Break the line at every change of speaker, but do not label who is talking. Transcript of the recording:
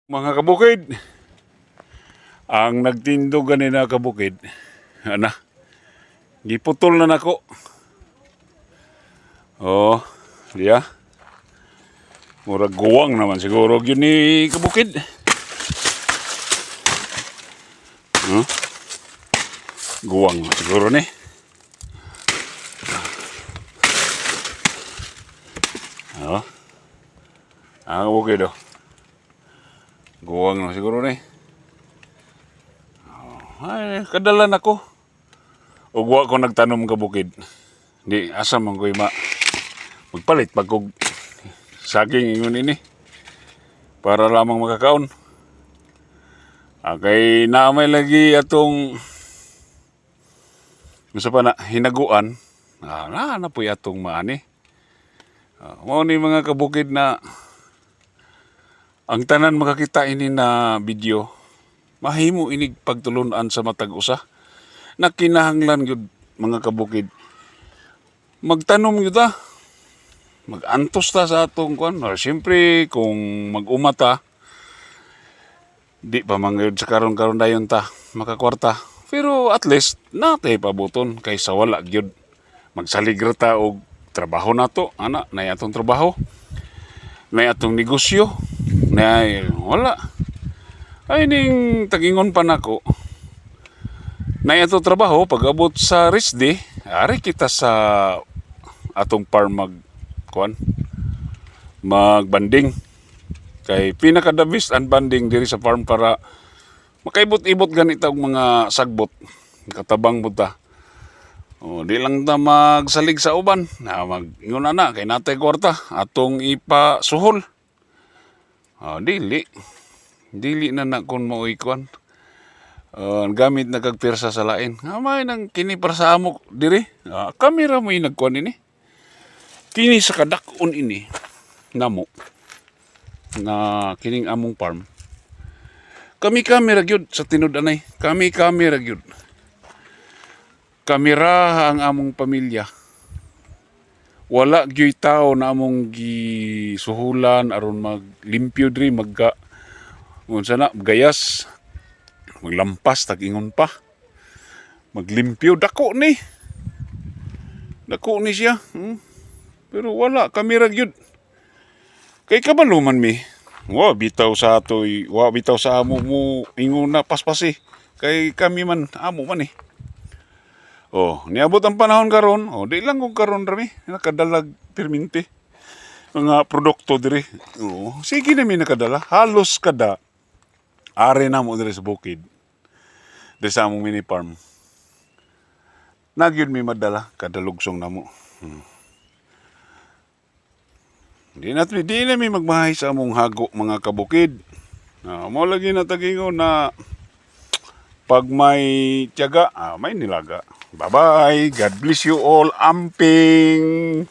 Mga kabukid, ang nagtindog ganina kabukid, ana, giputol na nako. Oh, diya. Murag guwang naman siguro yun ni kabukid. Huh? Guwang siguro ni. Oh. Ang kabukid oh. Guwang na siguro ni. Ay, kadalan ako. Ugwa ko nagtanom ka bukid. Di asa man ko'y magpalit pag kog saging ingon ini. Para lamang makakaon. Kay naamay lagi atong gusto pa na hinaguan. Na po atong maani. Mao ni mga kabukid na ang tanan makakita ini na video, mahimo inig pagtulunan sa matag usa. Nakinahanglan gyud mga kabukid. Magtanom gyud ta. Magantos ta sa atong kuan. Siyempre kung mag-umata, di pa man gyud sa karon-karon dayon ta makakwarta. Pero at least natay pabuton kaysa wala gyud. Magsalig ra ta og trabaho nato, ana, nay atong trabaho. Nay atong negosyo. Nay wala. Ay ning tagingon pa nako. Nay ato trabaho pag abot sa rest day, ari kita sa atong farm magbanding. Kay pinaka the best ang banding diri sa farm para makaibot-ibot ganito og mga sagbot. Katabang mo ta. Di lang ta magsalig sa uban. Ingon na kay natay kwarta atong ipasuhol. Dili na kun maoy kuan. Gamit na kag pirsa sa lain. May nang kini para sa amo diri. Kamera mo nagkuan ini. Kini sa kadakon ini namo na kining among farm. Kami kamera gyud sa tinud anay. Kami kamera gyud. Kamera ang among pamilya. Wala gyud tao na among gisuhulan aron maglimpyo diri unsa na gayas maglampas tag-ingon pa maglimpyo dako ni siya pero wala kamera gyud kay kabaluman mi bitaw sa amo mo ingon na paspasi kay kami man amo man niabot ang panahon karon di lang kung karon rami nakadalag perminti mga produkto diri sige na mi nakadala halos kada ari na mo diri sa bukid. Diri sa among mini farm. Nagyud mi madala kada lugsong namo. Di na mi magmahay sa among hago mga kabukid. Mao lagi na tagingon na pag may tiyaga, may nilaga. Bye-bye. God bless you all. Amping.